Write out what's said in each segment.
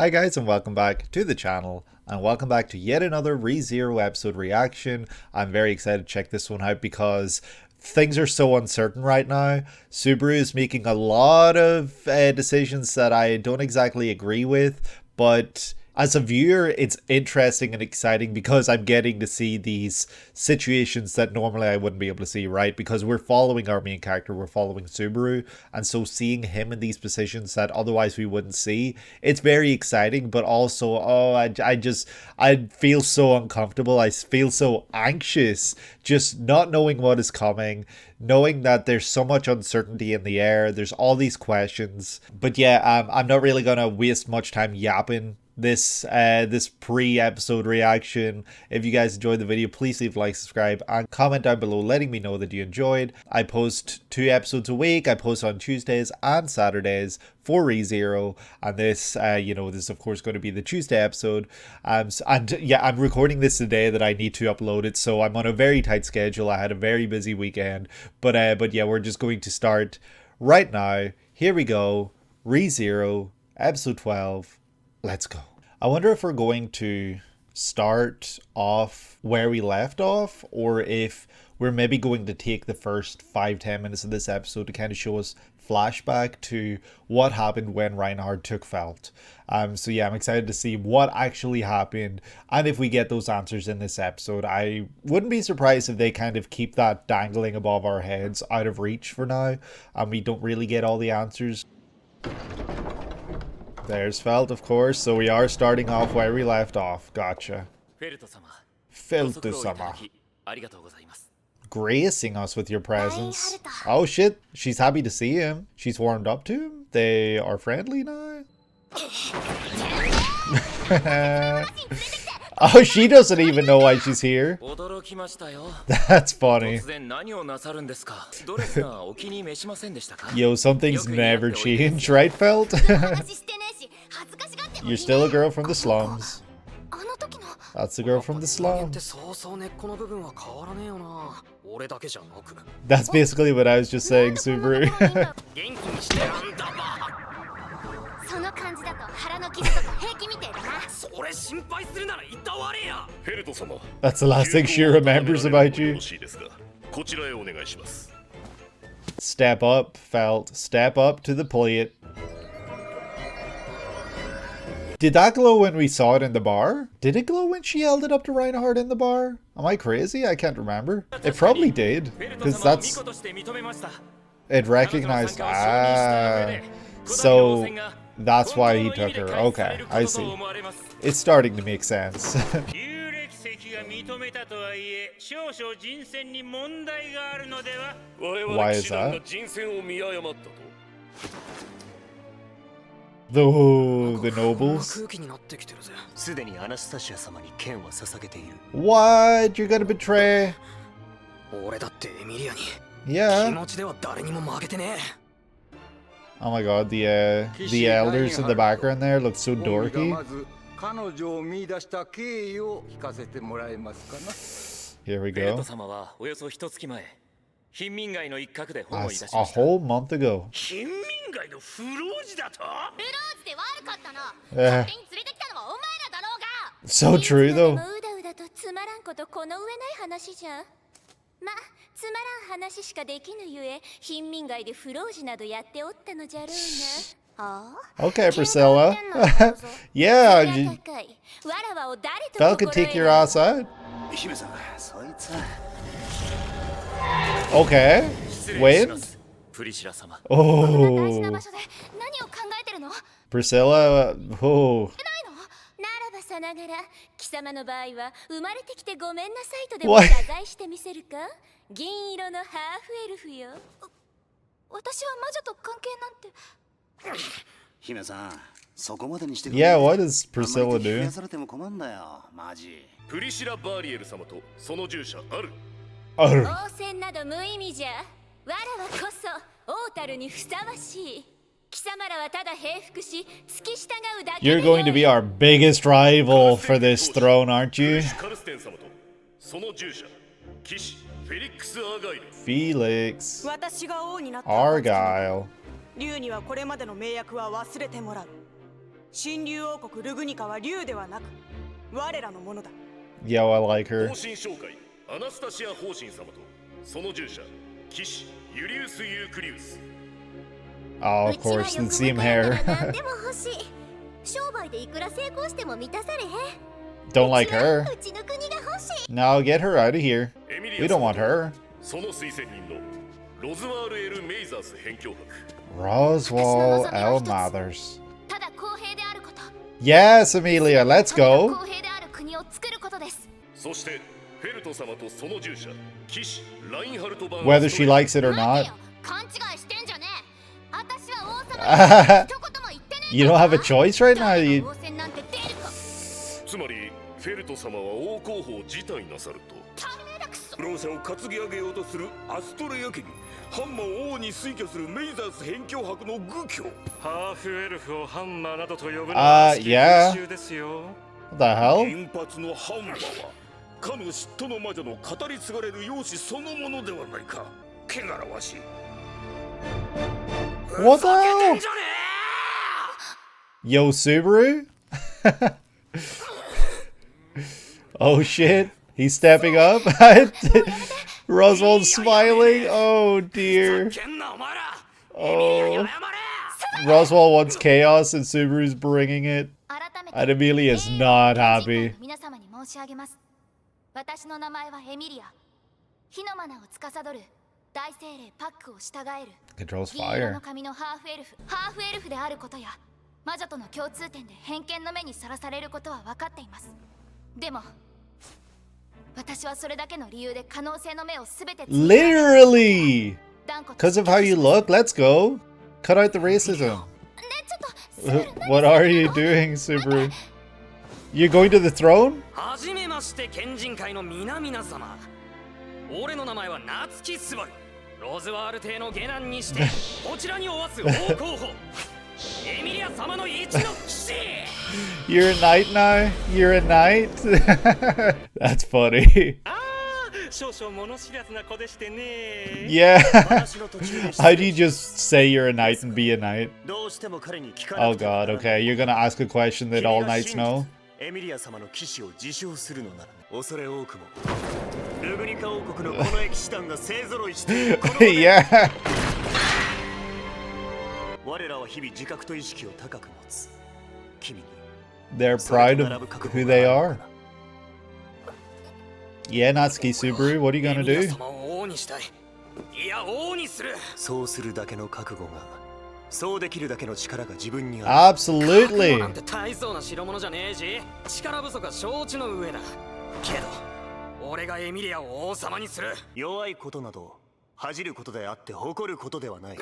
Hi guys and welcome back to the channel and welcome back to yet another ReZero episode reaction. I'm very excited to check this one out because things are so uncertain right now. Subaru is making a lot of decisions that I don't exactly agree with, but as a viewer, it's interesting and exciting because I'm getting to see these situations that normally I wouldn't be able to see, right? Because we're following our main character, we're following Subaru, and so seeing him in these positions that otherwise we wouldn't see, it's very exciting, but also, I feel so uncomfortable. I feel so anxious, just not knowing what is coming, knowing that there's so much uncertainty in the air, there's all these questions. But yeah, I'm not really gonna waste much time yapping this pre-episode reaction. If you guys enjoyed the video, please leave a like, subscribe, and comment down below letting me know that you enjoyed. I post 2 episodes a week. I post on Tuesdays and Saturdays for ReZero, and this this is of course going to be the Tuesday episode. And yeah, I'm recording this today that I need to upload it, so I'm on a very tight schedule. I had a very busy weekend, but yeah, we're just going to start right now. Here we go. ReZero episode 12. Let's go. I wonder if we're going to start off where we left off, or if we're maybe going to take the first 5-10 minutes of this episode to kind of show us flashback to what happened when Reinhard took Felt. So yeah, I'm excited to see what actually happened, and if we get those answers in this episode. I wouldn't be surprised if they kind of keep that dangling above our heads, out of reach for now, and we don't really get all the answers. There's Felt, of course, so we are starting off where we left off. Gotcha. Felt-sama. Gracing us with your presence. Oh shit, she's happy to see him. She's warmed up to him. They are friendly now. Oh, she doesn't even know why she's here. That's funny. Yo, something's never changed, right, Felt? You're still a girl from the slums. That's the girl from the slums. That's basically what I was just saying, Subaru. That's the last thing she remembers about you. Step up, Felt. Step up to the plate. Did that glow when we saw it in the bar? Did it glow when she held it up to Reinhard in the bar? Am I crazy? I can't remember. It probably did, because that's... It recognized... Ah, so that's why he took her. Okay, I see. It's starting to make sense. Why is that? The nobles? What? You're gonna betray? Yeah. Oh my god, the elders in the background there look so dorky. Here we go. That's a whole month ago. So true though. Okay, Priscilla. Yeah, Fel could take your ass out. Okay. When? Oh. Priscilla. Oh. What? Yeah, what does Priscilla do? You're going to be our biggest rival for this throne, aren't you? Felix. Argyle. 新竜王国ルグニカは竜ではなく我らのものだ。 Yo, I like her. 方針紹介アナスタシア方針様とその従者騎士ユリウス・ユークリウス。 Oh, of course, the same hair. 何でも欲しい。商売でいくら成功しても満たされへん。 Don't like her. うちの国が欲しい。 No, get her out of here. エミリ We ア don't 様 want her. その推薦人のロズワール・エル・メイザース辺境伯。 Roswell L. Mathers. ただ公平であること。 Yes, Emilia, let's ただ go. 公平である国を作ることです。そしてフェルト様とその従者騎士ラインハルト版 Whether she likes it or 待て not. よ、勘違いしてんじゃねえ。私は王様に一言も言ってねえ。 You don't have a choice right now. You... 王戦なんて出るか。つまりフェルト様は王候補を辞退なさるとダメだくそ。不老者を担ぎ上げようとするアストレヤ家にハンマーを王に推挙するメイザース辺境伯の愚挙。ハーフエルフをハンマーなどと呼ぶの yeah. 風習ですよ。 What the hell? 銀髪のハンマーはかの嫉妬の魔女の語り継がれる容姿そのものではないか。汚らわしい。 What the hell? Yo, Subaru? Oh shit. He's stepping up. Roswell's smiling. Oh dear. Oh. Roswell wants chaos and Subaru's bringing it. And Emilia is not happy. 皆様に申し上げます。私の名前はエミリア。火のマナを司る大精霊パックを従える Controls 銀色の fire. 髪のハーフエルフであることや魔女との共通点で偏見の目にさらされることは分かっています。でも私はそれだけの理由で可能性の目をすべて Literally! 断固 Because of how you look, let's go. Cut out the racism. ね、ちょっと What are you doing, Subaru? You going to the throne? はじめまして県人会の皆々様。俺の名前は夏木スバル。ロズワール邸の下男にしてこちらにおわす王候補エミリア様の一の騎士。 You're a knight now? You're a knight? That's funny. ああ、少々物知らずな子でしてね。 Yeah. How do you just say you're a knight and be a knight? どうしても彼に聞か Oh なくては god, ならない okay. You're gonna ask a question that all knights know? エミリア様の騎士を自称するのなら恐れ多くもルグニカ王国のこの騎士団が勢ぞろいしているこの Yeah. 我らは日々自覚と意識を高く持つ。君に They're proud of who they are. Yeah, Natsuki Subaru, what are you エ gonna ミリア do? 様を王にしたい。いや王にする。そうするだけの覚悟がそうできるだけの力が自分にある。覚悟 Absolutely. なんて大層な代物じゃねえし、力不足は承知の上だ。けど俺がエミリアを王様にする。弱いことなど恥じることであって誇ることではない。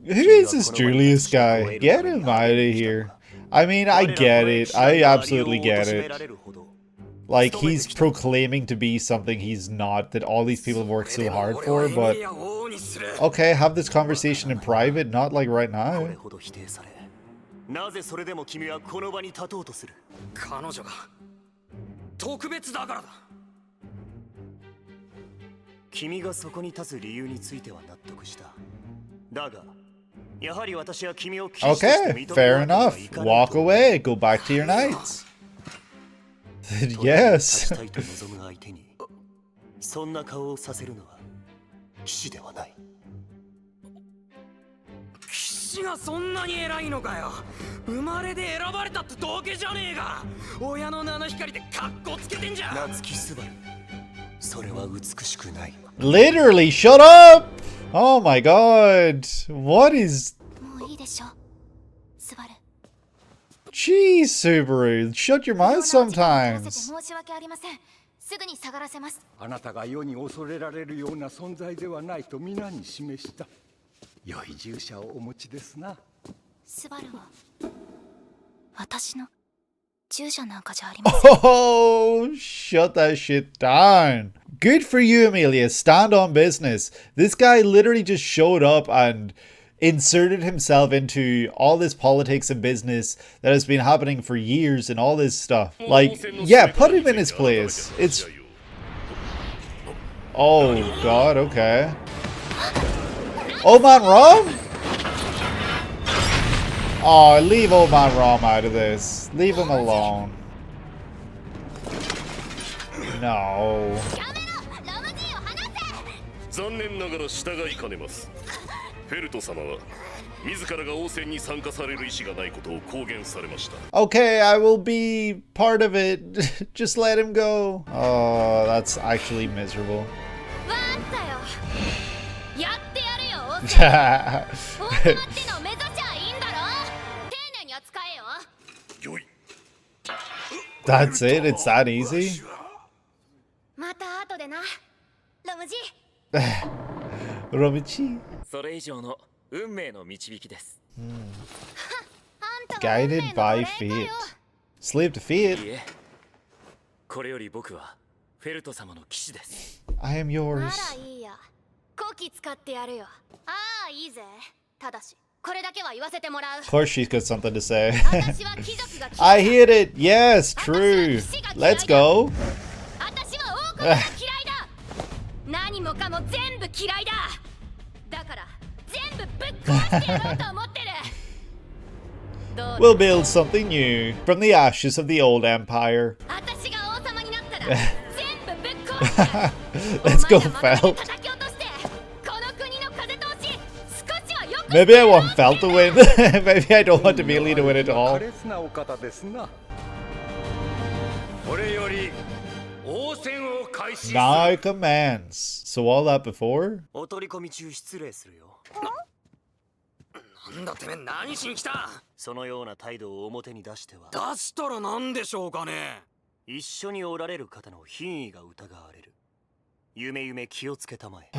Who is this Julius guy? Get him out of here. I mean, I get it. I absolutely get it. Like, he's proclaiming to be something he's not, that all these people have worked so hard for, but... Okay, have this conversation in private, not like right こ now. れほど否定され、なぜそれでも君はこの場に立とうとする。彼女が特別だからだ。君がそこに立つ理由については納得した。だが、やはり私は君を騎士として認め Okay, fair るわ enough. けにはいかない Walk away, go back to your knights. 立 Yes. ちたいと望む相手に、そんな顔をさせるのは騎士ではない。騎士がそんなに偉いのかよ。生まれで選ばれたってだけじゃねえか。親の七光でカッコつけてんじゃん。夏木スバル、それは美しくない。 Literally, shut up! Oh my god. What is... もういいでしょスバル。 Jeez, Subaru. Shut your mouth 申 sometimes. し訳ありません。すぐに下がらせます。あなたが世に恐れられるような存在ではないと皆に示した。良い従者をお持ちですな。スバルは私の従者なんかじゃありません。 Oh, shut that shit down. Good for you, Emilia. Stand on business. This guy literally just showed up and inserted himself into all this politics and business that has been happening for years and all this stuff. Like, yeah, put him in his place. It's... Oh, God, okay. Oh, man, Rom? Oh, leave old man Rom out of this. Leave him alone. No. 残念ながら従いかねます。フェルト様は自らが応戦に参加される意思がないことを公言されました。Okay, I will be part of it. Just let him go. Oh, that's actually miserable. That's it? It's that easy? また後でな、ロムジ。Romichi. それ以上の運命の導きです。Guided by fate. Slave to fate? いいえ、これより僕はフェルト様の騎士です。I am yours. ならいいや。こき使ってやるよ。ああ、いいぜ。ただし、これだけは言わせてもらう。Of course she's got something to say. 私は貴族が嫌いだ。I hit it. Yes, true. Let's go. 私は王国が嫌いだ。何もかも全部嫌いだ。だから全部ぶっ壊してやろうと思ってる。We'll build something new from the ashes of the old empire. 私が王様になったら全部ぶっ壊してやる。 Let's go, お前らまとめ Felt. て叩き落として、この国の風通し少しは良くして Maybe I want Felt to win. Maybe I don't want Emilia to win at all. 苛烈なお方ですな。これより応戦を開始する。 Now commands. So all that before? お取り込み中失礼するよ。なんだてめえ、何しに来た。そのような態度を表に出しては出したらなんでしょうかね。一緒におられる方の品位が疑われる。夢夢気をつけたまえ。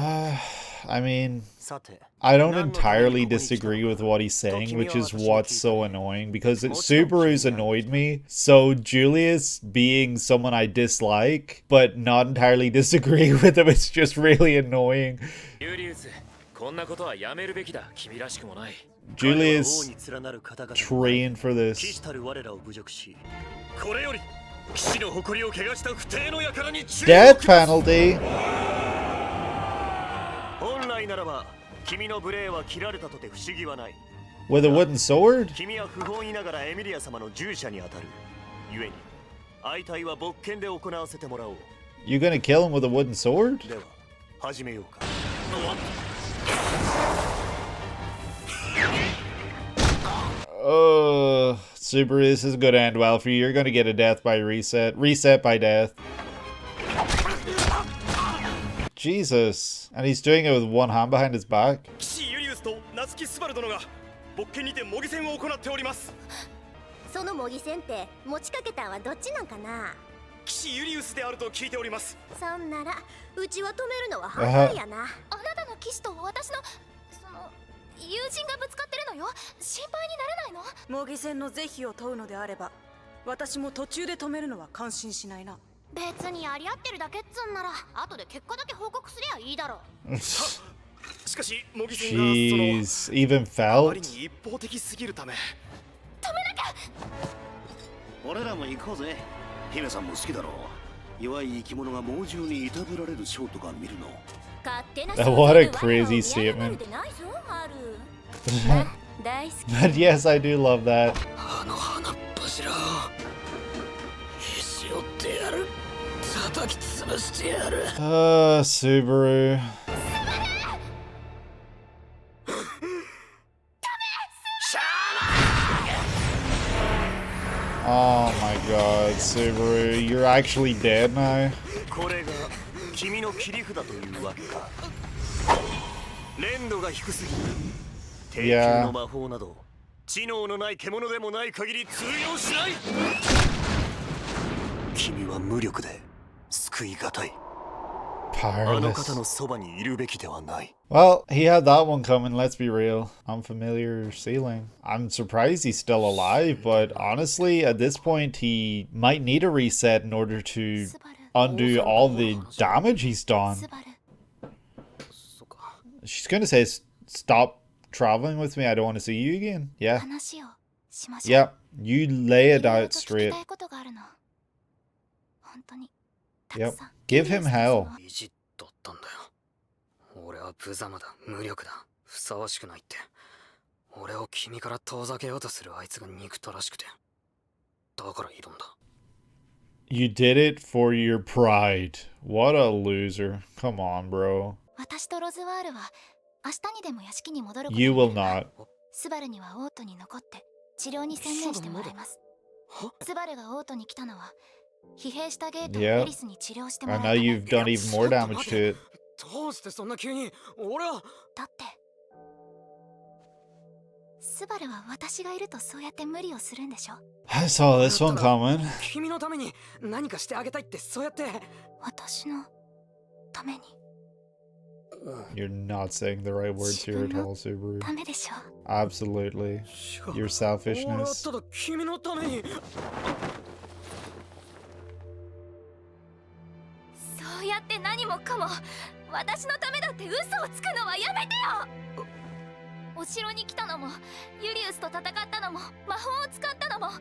I mean, さて、 I don't entirely disagree with what he's saying, which is what's so annoying, because Subaru's annoyed me. So Julius being someone I dislike, but not entirely disagree with him, it's just really annoying. ユーリウス、こんなことはやめるべきだ。君らしくもない。 Julius 王に連なる方々 trained for 騎 this. 士たる我らを侮辱し、これより騎士の誇りを汚した不貞の輩に注意を Death penalty. 本来ならば君の無礼は切られたとて不思議はない。 With a wooden sword? 君は不本意ながらエミリア様の従者に当たる。故に相対は勃剣で行わせてもらおう。 You gonna kill him with a wooden sword? では始めようか。Subaru, this is gonna end well for you. You're gonna get a death by reset. Reset by death. Jesus. And he's doing it with one hand behind his back. 騎士ユリウスとナツキスバル殿が勃剣にて模擬戦を行っております。その模擬戦って持ちかけたんはどっちなんかな。騎士ユリウスであると聞いております。そんならうちは止めるのは反対やな。あなたの騎士と私の友人がぶつかってるのよ。心配にならないの？模擬戦の是非を問うのであれば、私も途中で止めるのは感心しないな。別にやり合ってるだけっつんなら後で結果だけ報告すりゃいいだろう。しかし模擬戦が Jeez. Even あまり felt? に一方的すぎるため。止めなきゃ。俺らも行こうぜ。姫さんも好きだろう。弱い生き物が猛獣にいたぶられるショーとか見るの。 What a crazy statement. But yes, I do love that. あの花っ柱をへし折ってやる。叩き潰してやる。Subaru. Oh my god, Subaru, you're actually dead now. これが君の切り札というわけか。連度が低すぎる。低級の魔法など知能のない獣でもない限り通用しない。君は無力で救いがたい。あの方のそばにいるべきではない。 Well, he had that one coming, let's be real. Unfamiliar ceiling. I'm surprised he's still alive, but honestly, at this point, he might need a reset in order to undo all the damage he's done. She's gonna say, stop traveling with me, I don't want to see you again. Yeah. Yep, you lay it out straight. Yep, give him hell. 意地だったんだよ。俺は無様だ、無力だ、ふさわしくないって。俺を君から遠ざけようとするあいつが憎たらしくて。だから挑んだ。You did it for your pride. What a loser. Come on, bro. 私とロズワールは明日にでも屋敷に戻ること You に will not. スバルにはオートに残って治療に専念してもらいます。スバルがオートに来たのは疲弊したゲートをエリスに治療してもらうた I め。 know you've done even more damage to it. どうしてそんな急に俺は。だってスバルは私がいるとそうやって無理をするんでしょ。 I saw this one coming. 君のために何かしてあげたいってそうやって。私のために。 You're not saying the right words here at all, Subaru. ダメでしょ。 Absolutely. Your 俺は selfishness. ただ君のために。そうやって何もかも私のためだって嘘をつくのはやめてよ。お城に来たのもユリウスと戦ったのも魔法を使ったのも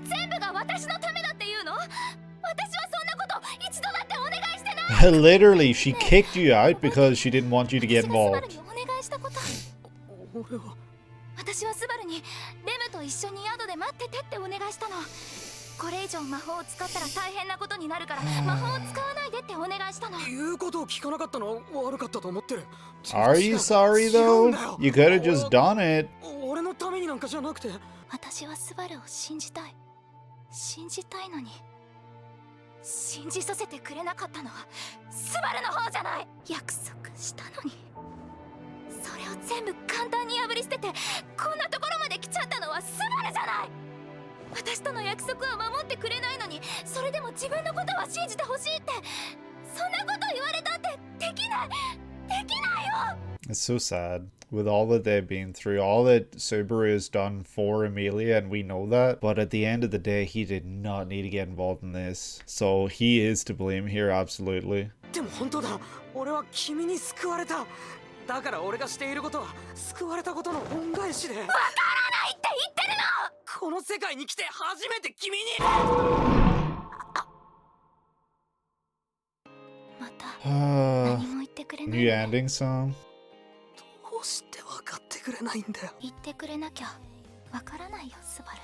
全部が私のためだっていうの？私はそんなこと一度だってお願いしてない。 Literally, she kicked you out because she didn't want you to get 私がスバル involved. にお願いしたこと。俺は。私はスバルにレムと一緒に宿で待っててってお願いしたの。これ以上魔法を使ったら大変なことになるから魔法を使わないでってお願いしたの。言うことを聞かなかったのは悪かったと思ってる。 Are you sorry though? You could have just done it. 俺のためになんかじゃなくて。私はスバルを信じたい。信じたいのに信じさせてくれなかったのはスバルの方じゃない。約束したのにそれを全部簡単に破り捨ててこんなところまで来ちゃったのはスバルじゃない。私との約束は守ってくれないのにそれでも自分のことは信じてほしいって。そんなこと言われたってできないよ。 It's so sad. With all that they've been through, all that Subaru has done for Emilia, and we know that. But at the end of the day, he did not need to get involved in this. So he is to blame here, absolutely. でも本当だ。俺は君に救われた。だから俺がしていることは救われたことの恩返しで。わからないって言ってるの。この世界に来て初めて君に。また何も言ってくれない。 New ending song. どうして分かってくれないんだよ。言ってくれなきゃわからないよスバル。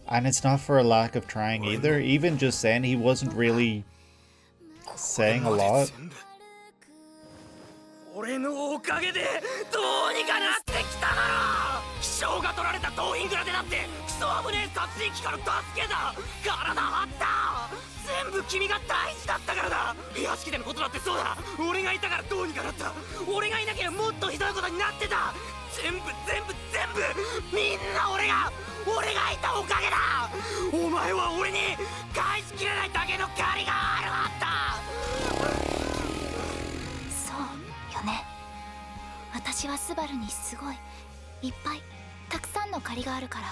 And it's not for a lack of trying either. Even just then, he wasn't really saying a lot. 俺のおかげでどうにかなってきただろ。気性が取られたドーイングラでなってクソ危ねえ殺人鬼から助けた。体張った。全部君が大事だったからだ。屋敷でのことだってそうだ。俺がいたからどうにかなった。俺がいなければもっとひどいことになってた。全部みんな俺がいたおかげだ。お前は俺に返しきれないだけの借りがあった。そうよね。私はスバルにすごいいっぱいたくさんの借りがあるから。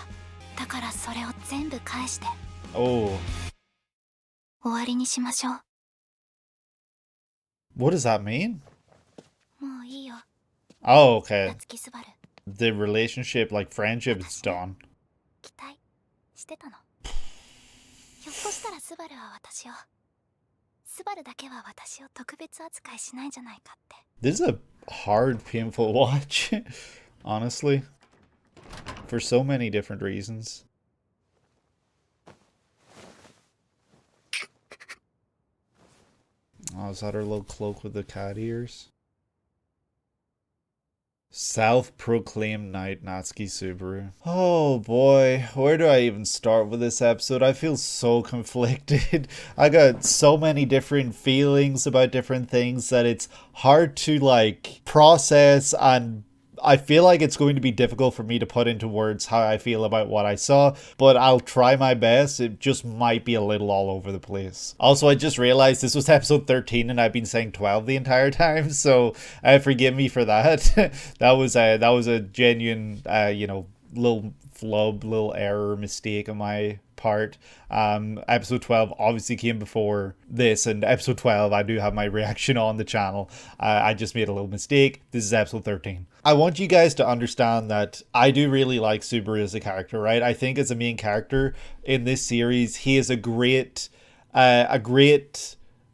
だからそれを全部返して Oh. 終わりにしましょう。 What does that mean? もういいよ。 Oh, okay. 夏木スバル。 The relationship, like friendship, is done. 期待してたの。ひょっとしたらスバルは私を、スバルだけは私を特別扱いしないんじゃないかって。 This is a hard, painful watch, honestly, for so many different reasons. Oh, is that her little cloak with the cat ears? Self-proclaimed knight Natsuki Subaru. Oh boy, where do I even start with this episode? I feel so conflicted. I got so many different feelings about different things that it's hard to like process, and I feel like it's going to be difficult for me to put into words how I feel about what I saw, but I'll try my best. It just might be a little all over the place. Also, I just realized this was episode 13 and I've been saying 12 the entire time, so forgive me for that. that was a genuine, little flub, little error, mistake on my part. Episode 12 obviously came before this, and episode 12 I do have my reaction on the channel. I just made a little mistake. This is episode 13. I want you guys to understand that I do really like Subaru as a character, right? I think as a main character in this series, he is a great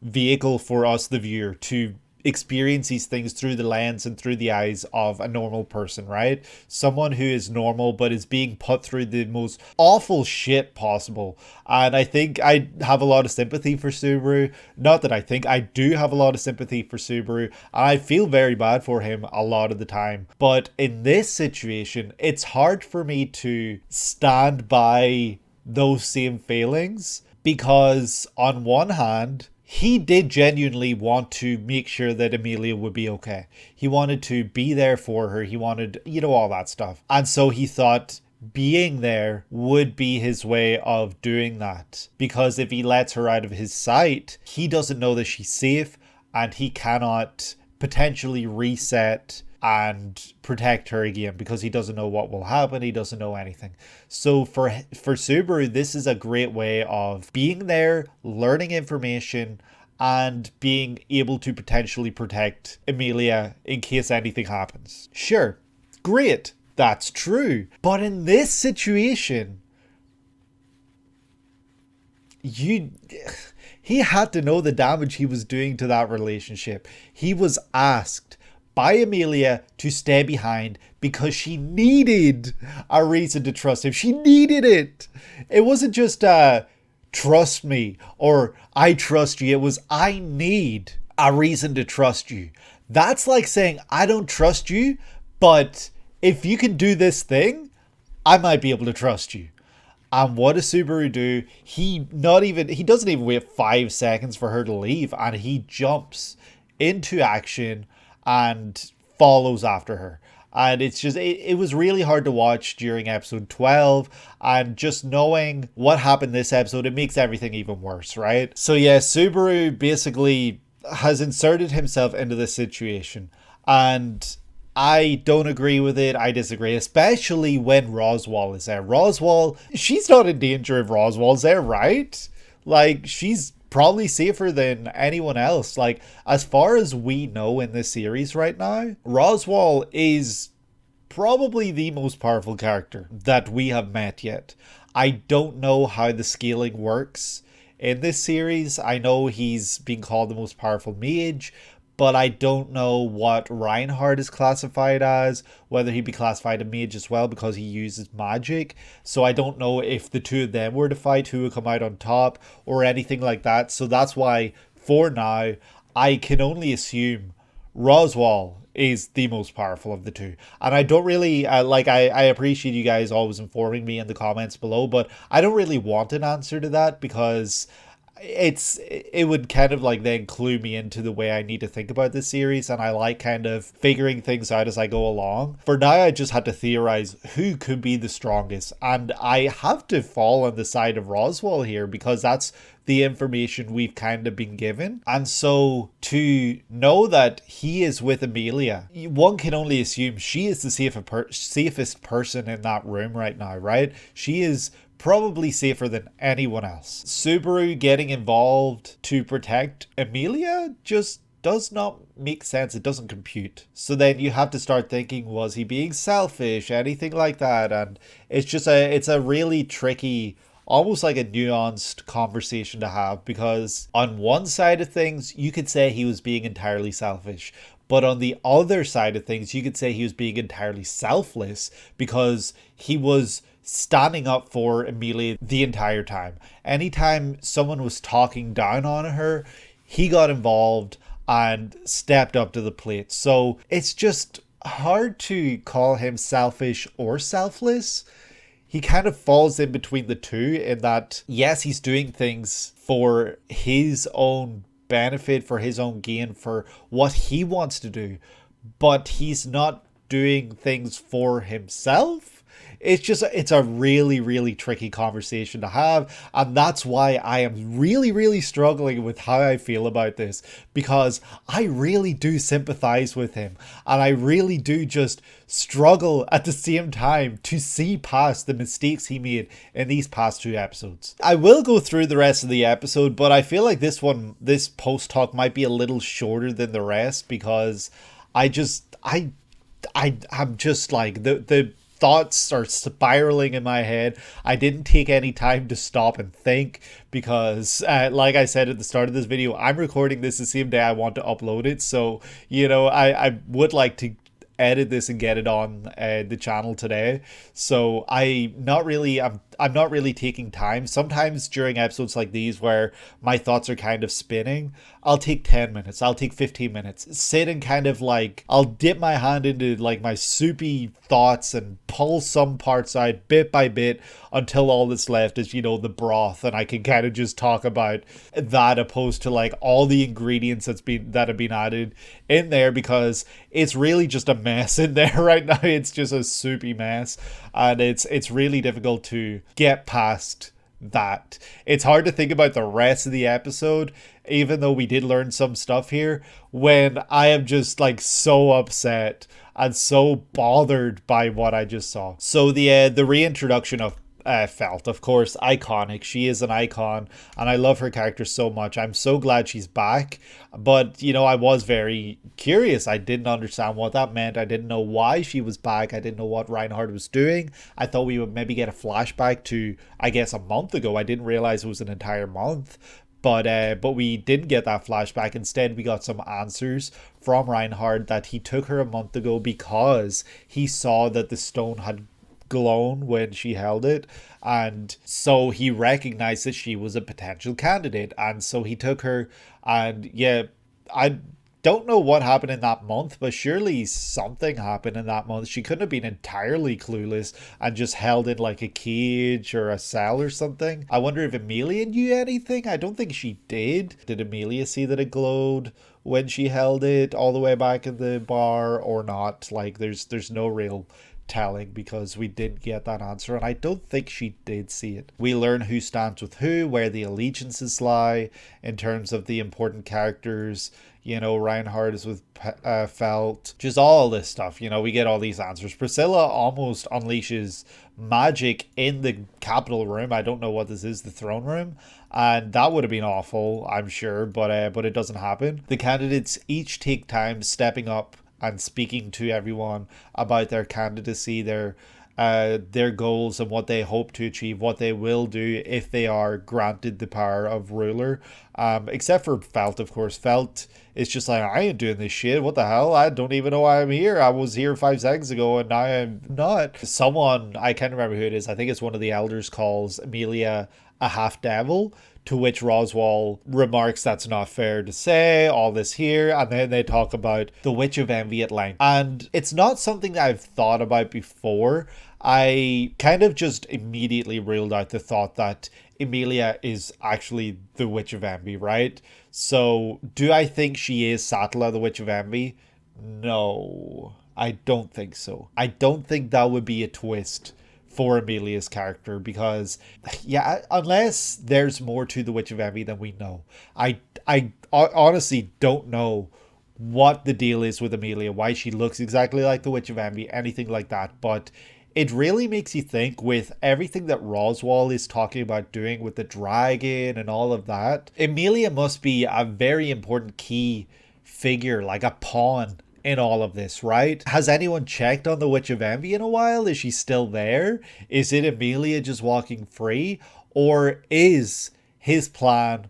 vehicle for us, the viewer, to experience these things through the lens and through the eyes of a normal person, right? Someone who is normal but is being put through the most awful shit possible. And I think I have a lot of sympathy for Subaru. Not that I think, I do have a lot of sympathy for Subaru. I feel very bad for him a lot of the time. But in this situation, it's hard for me to stand by those same feelings, because on one hand, he did genuinely want to make sure that Emilia would be okay. He wanted to be there for her. He wanted, all that stuff. And so he thought being there would be his way of doing that. Because if he lets her out of his sight, he doesn't know that she's safe, and he cannot potentially reset and protect her again, because he doesn't know what will happen. He doesn't know anything. So for Subaru, this is a great way of being there, learning information, and being able to potentially protect Emilia in case anything happens. Sure, great, that's true. But in this situation, he had to know the damage he was doing to that relationship. He was asked by Emilia to stay behind because she needed a reason to trust him. She needed it. It wasn't just trust me or I trust you. It was I need a reason to trust you. That's like saying I don't trust you, but if you can do this thing, I might be able to trust you. And what does Subaru do? He doesn't even wait 5 seconds for her to leave, and he jumps into action and follows after her. And it's just, it was really hard to watch during episode 12, and just knowing what happened this episode, it makes everything even worse, right? So yeah, Subaru basically has inserted himself into this situation, and I don't agree with it. I disagree, especially when Roswell is there. Roswell, she's not in danger if Roswell's there, right? Like, she's probably safer than anyone else. Like, as far as we know in this series right now, Roswell is probably the most powerful character that we have met yet. I don't know how the scaling works in this series. I know he's being called the most powerful mage, but I don't know what Reinhardt is classified as, whether he'd be classified a mage as well because he uses magic. So I don't know if the two of them were to fight, who would come out on top or anything like that. So that's why, for now, I can only assume Roswell is the most powerful of the two. And I don't really, I appreciate you guys always informing me in the comments below, but I don't really want an answer to that, because it would kind of like then clue me into the way I need to think about this series, and I like kind of figuring things out as I go along. For now, I just had to theorize who could be the strongest, and I have to fall on the side of Roswell here because that's the information we've kind of been given. And so to know that he is with Emilia, one can only assume she is the safest person in that room right now, right? She is probably safer than anyone else. Subaru getting involved to protect Emilia just does not make sense. It doesn't compute. So then you have to start thinking, was he being selfish? Anything like that? And it's a really tricky, almost like a nuanced conversation to have, because on one side of things, you could say he was being entirely selfish. But on the other side of things, you could say he was being entirely selfless because he was standing up for Emilia the entire time. Anytime someone was talking down on her, he got involved and stepped up to the plate. So it's just hard to call him selfish or selfless. He kind of falls in between the two, in that, yes, he's doing things for his own benefit, for his own gain, for what he wants to do, but he's not doing things for himself. It's a really, really tricky conversation to have. And that's why I am really, really struggling with how I feel about this, because I really do sympathize with him. And I really do just struggle at the same time to see past the mistakes he made in these past 2 episodes. I will go through the rest of the episode, but I feel like this post talk might be a little shorter than the rest, because I'm just like, the thoughts are spiraling in my head. I didn't take any time to stop and think because, like I said at the start of this video, I'm recording this the same day I want to upload it. So, you know, I would like to edit this and get it on the channel today. So I'm not really taking time. Sometimes during episodes like these where my thoughts are kind of spinning, I'll take 10 minutes, I'll take 15 minutes, sit and kind of like, I'll dip my hand into like my soupy thoughts and pull some parts out bit by bit until all that's left is, you know, the broth, and I can kind of just talk about that opposed to like all the ingredients that have been added in there, because it's really just a mess in there right now. It's just a soupy mess, and it's really difficult to get past that. It's hard to think about the rest of the episode, even though we did learn some stuff here, when I am just like so upset and so bothered by what I just saw. So the reintroduction of Felt, of course, iconic. She is an icon, and I love her character so much. I'm so glad she's back, but you know, I was very curious. I didn't understand what that meant. I didn't know why she was back. I didn't know what Reinhard was doing. I thought we would maybe get a flashback to, I guess, a month ago. I didn't realize it was an entire month. But we didn't get that flashback. Instead, we got some answers from Reinhard that he took her a month ago because he saw that the stone had glown when she held it, and so he recognized that she was a potential candidate, and so he took her. And yeah, I don't know what happened in that month, but surely something happened in that month. She couldn't have been entirely clueless and just held in like a cage or a cell or something. I wonder if Emilia knew anything. I don't think she did. Did Emilia see that it glowed when she held it all the way back in the bar or not? Like there's no real telling, because we didn't get that answer, and I don't think she did see it. We learn who stands with who, where the allegiances lie in terms of the important characters. You know, Reinhard is with Felt, just all this stuff. You know, we get all these answers. Priscilla almost unleashes magic in the Capitol room. I don't know what this is, the throne room, and that would have been awful, I'm sure, but it doesn't happen. The candidates each take time stepping up and speaking to everyone about their candidacy, their goals, and what they hope to achieve, what they will do if they are granted the power of ruler. Except for Felt, of course. Felt is just like, I ain't doing this shit. What the hell? I don't even know why I'm here. I was here 5 seconds ago and now I'm not. Someone, I can't remember who it is, I think it's one of the elders, calls Emilia a half devil, to which Roswaal remarks that's not fair to say, all this here, and then they talk about the Witch of Envy at length. And it's not something that I've thought about before. I kind of just immediately ruled out the thought that Emilia is actually the Witch of Envy, right? So, do I think she is Sattla, the Witch of Envy? No, I don't think so. I don't think that would be a twist for Emilia's character, because yeah, unless there's more to the Witch of Envy than we know. I honestly don't know what the deal is with Emilia, why she looks exactly like the Witch of Envy, anything like that, but it really makes you think with everything that Roswaal is talking about doing with the dragon and all of that. Emilia must be a very important key figure, like a pawn in all of this, right? Has anyone checked on the Witch of Envy in a while? Is she still there? Is it Emilia just walking free? Or is his plan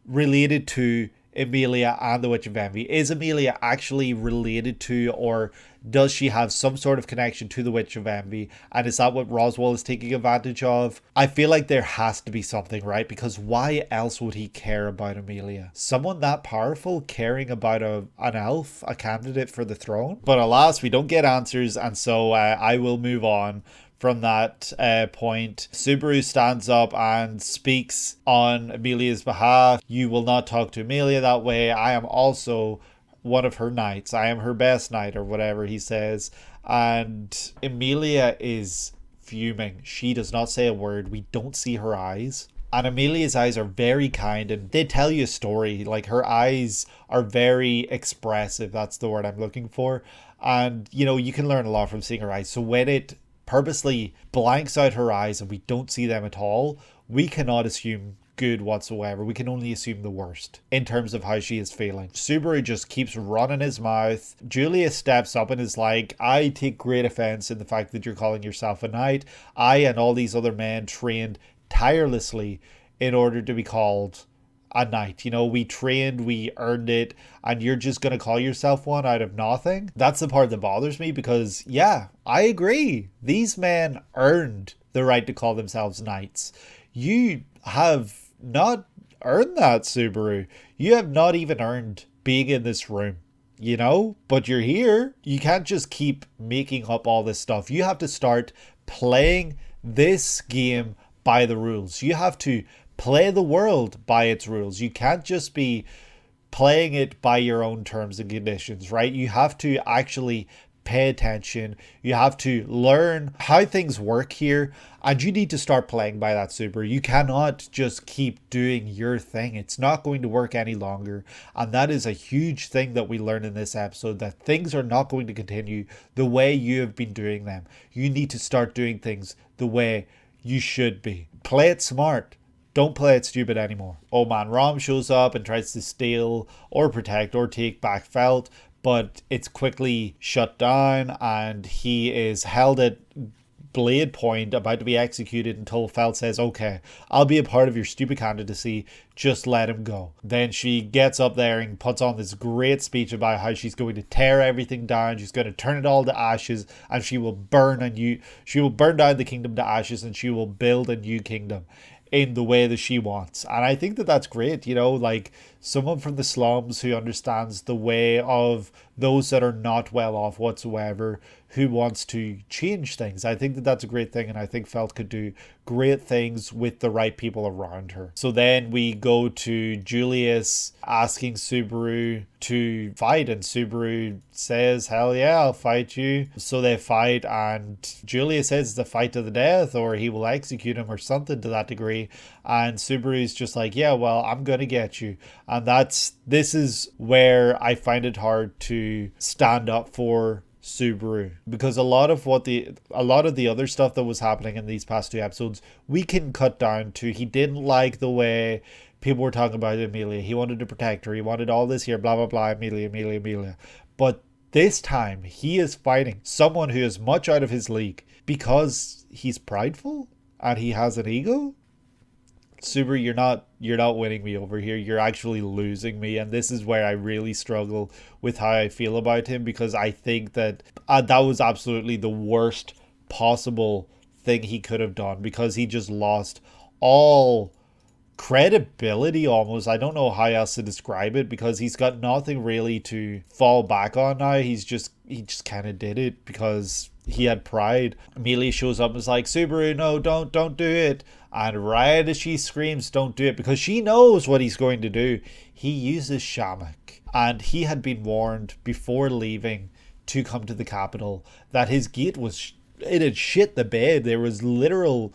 related to Emilia and the Witch of Envy? Is Emilia actually related to, or does she have some sort of connection to the Witch of Envy? And is that what Roswaal is taking advantage of? I feel like there has to be something, right? Because why else would he care about Emilia? Someone that powerful caring about an elf, a candidate for the throne? But alas, we don't get answers, and so I will move on from that point. Subaru stands up and speaks on Emilia's behalf. You will not talk to Emilia that way. I am also one of her knights. I am her best knight, or whatever he says. And Emilia is fuming. She does not say a word. We don't see her eyes. And Emilia's eyes are very kind, and they tell you a story. Like, her eyes are very expressive. That's the word I'm looking for. And, you know, you can learn a lot from seeing her eyes. So when it purposely blanks out her eyes and we don't see them at all, we cannot assume good whatsoever. We can only assume the worst in terms of how she is feeling. Subaru just keeps running his mouth. Julius steps up and is like, I take great offense in the fact that you're calling yourself a knight. I and all these other men trained tirelessly in order to be called a knight. You know, we trained, we earned it, and you're just going to call yourself one out of nothing? That's the part that bothers me, because yeah, I agree. These men earned the right to call themselves knights. You have not earned that, Subaru. You have not even earned being in this room, you know? But you're here. You can't just keep making up all this stuff. You have to start playing this game by the rules. You have to play the world by its rules. You can't just be playing it by your own terms and conditions, right? You have to actually pay attention. You have to learn how things work here, and you need to start playing by that, Subaru. You cannot just keep doing your thing. It's not going to work any longer, and that is a huge thing that we learn in this episode, that things are not going to continue the way you have been doing them. You need to start doing things the way you should be. Play it smart. Don't play it stupid anymore. Oh man, Rom shows up and tries to steal or protect or take back Felt, but it's quickly shut down and he is held at blade point, about to be executed, until Felt says, okay, I'll be a part of your stupid candidacy, just let him go. Then she gets up there and puts on this great speech about how she's going to tear everything down, she's going to turn it all to ashes, and she will burn down the kingdom to ashes, and she will build a new kingdom in the way that she wants. And I think that that's great, you know, like someone from the slums who understands the way of those that are not well off whatsoever, who wants to change things. I think that that's a great thing, and I think Felt could do great things with the right people around her. So then we go to Julius asking Subaru to fight, and Subaru says, hell yeah, I'll fight you. So they fight, and Julius says it's a fight to the death, or he will execute him, or something to that degree. And Subaru's just like, yeah, well, I'm gonna get you. And this is where I find it hard to stand up for Subaru, because a lot of the other stuff that was happening in these past two episodes we can cut down to, he didn't like the way people were talking about Emilia, he wanted to protect her, he wanted all this here, blah blah blah, Emilia. But this time he is fighting someone who is much out of his league because he's prideful and he has an ego. Subaru, you're not winning me over here. You're actually losing me, and this is where I really struggle with how I feel about him, because I think that that was absolutely the worst possible thing he could have done, because he just lost all credibility almost. I don't know how else to describe it, because he's got nothing really to fall back on now. He just kind of did it because he had pride. Emilia shows up and is like, Subaru, no, don't do it. And right as she screams, don't do it, because she knows what he's going to do, he uses Shamak. And he had been warned before leaving to come to the capital that his gate it had shit the bed. There was literal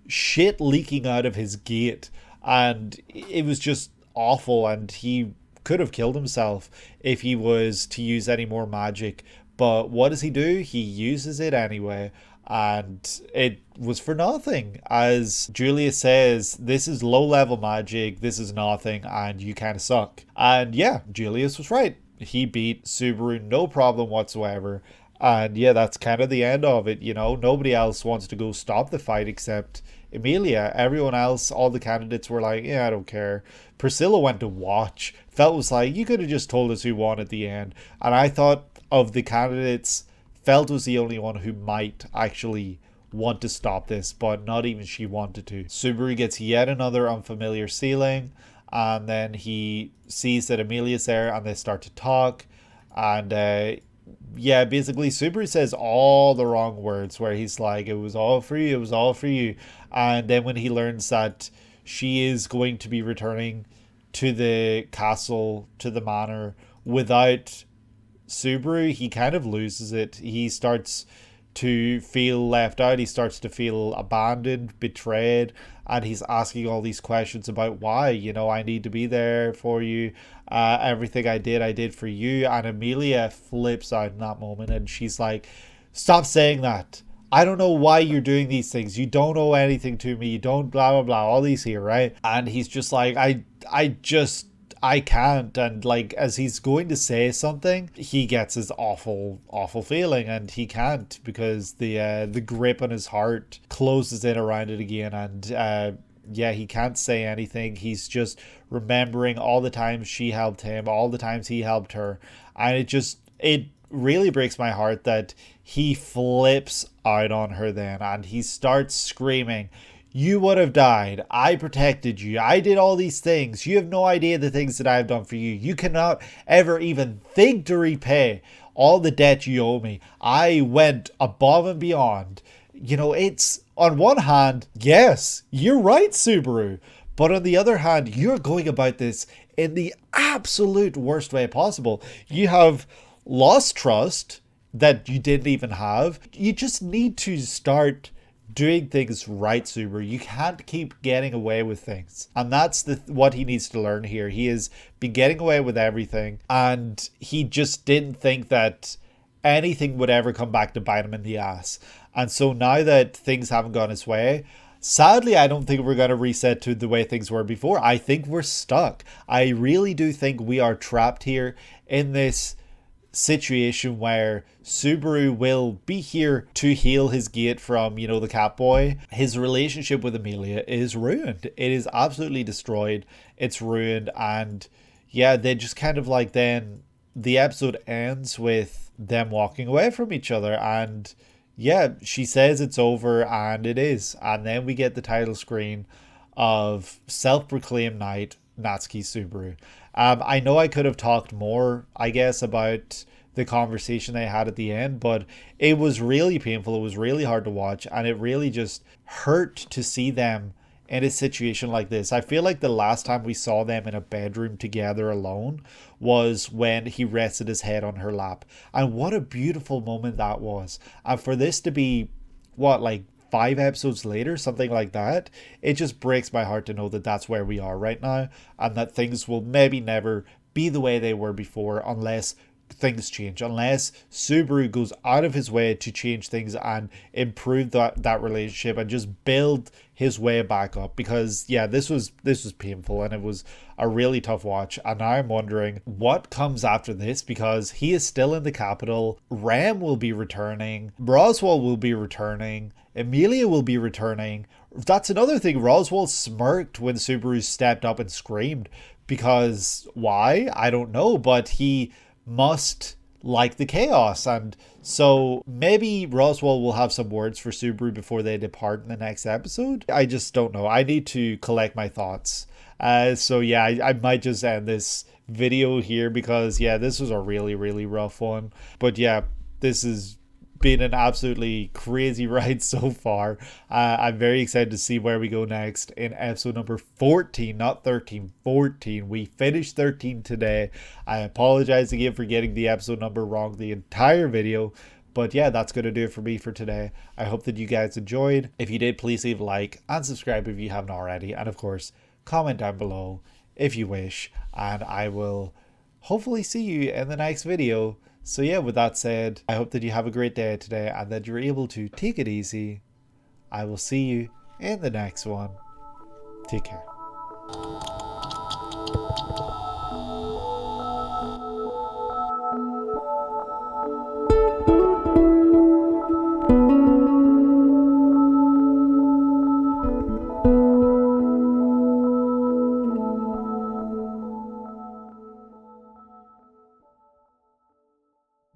shit leaking out of his gate, and it was just awful, and he could have killed himself if he was to use any more magic. But what does he do? He uses it anyway, and it was for nothing. As Julius says, this is low level magic, this is nothing, and you kind of suck. And yeah, Julius was right. He beat Subaru no problem whatsoever. And yeah, that's kind of the end of it, you know. Nobody else wants to go stop the fight except Emilia. Everyone else, all the candidates were like, yeah, I don't care. Priscilla went to watch. Felt was like, you could have just told us who won at the end. And I thought of the candidates, Felt was the only one who might actually want to stop this, but not even she wanted to. Subaru gets yet another unfamiliar ceiling, and then he sees that Emilia's there, and they start to talk. And yeah, basically Subaru says all the wrong words, where he's like, it was all for you, it was all for you. And then when he learns that she is going to be returning to the castle, to the manor, without Subaru, he kind of loses it. He starts to feel left out. He starts to feel abandoned, betrayed, and he's asking all these questions about why, you know, I need to be there for you. Everything I did for you. And Emilia flips out in that moment, and she's like, stop saying that. I don't know why you're doing these things. You don't owe anything to me. You don't blah, blah, blah. All these here, right? And he's just like, I can't. And like, as he's going to say something, he gets his awful feeling, and he can't, because the grip on his heart closes in around it again. And yeah, he can't say anything. He's just remembering all the times she helped him, all the times he helped her. And it really breaks my heart that he flips out on her then, and he starts screaming, "You would have died. I protected you. I did all these things. You have no idea the things that I've done for you. You cannot ever even think to repay all the debt you owe me. I went above and beyond." You know, it's, on one hand, yes, you're right, Subaru. But on the other hand, you're going about this in the absolute worst way possible. You have lost trust that you didn't even have. You just need to start doing things right, Subaru. You can't keep getting away with things. And that's what he needs to learn here. He has been getting away with everything, and he just didn't think that anything would ever come back to bite him in the ass. And so now that things haven't gone his way, sadly, I don't think we're going to reset to the way things were before. I think we're stuck. I really do think we are trapped here in this situation where Subaru will be here to heal his gate from, you know, the Catboy. His relationship with Emilia is ruined. It is absolutely destroyed. It's ruined. And yeah, they just kind of like, then the episode ends with them walking away from each other, and yeah, she says it's over, and it is. And then we get the title screen of self-proclaimed knight Natsuki Subaru. I know I could have talked more, I guess, about the conversation they had at the end, but it was really painful. It was really hard to watch, and it really just hurt to see them in a situation like this. I feel like the last time we saw them in a bedroom together alone was when he rested his head on her lap. And what a beautiful moment that was. And for this to be, what, like 5 episodes later, something like that, it just breaks my heart to know that that's where we are right now, and that things will maybe never be the way they were before unless things change, unless Subaru goes out of his way to change things and improve that relationship and just build his way back up. Because yeah, this was painful, and it was a really tough watch, and now I'm wondering what comes after this, because he is still in the capital. Rem will be returning, Roswell will be returning, Emilia will be returning. That's another thing. Roswell smirked when Subaru stepped up and screamed, because why? I don't know, but he must like the chaos. And so maybe Roswell will have some words for Subaru before they depart in the next episode. I just don't know. I need to collect my thoughts. So yeah, I might just end this video here, because yeah, this was a really, really rough one. But yeah, this has been an absolutely crazy ride so far. I'm very excited to see where we go next in episode number 14, not 13, 14. We finished 13 today. I apologize again for getting the episode number wrong the entire video. But yeah, that's going to do it for me for today. I hope that you guys enjoyed. If you did, please leave a like and subscribe if you haven't already. And of course, comment down below if you wish. And I will hopefully see you in the next video. So yeah, with that said, I hope that you have a great day today and that you're able to take it easy. I will see you in the next one. Take care.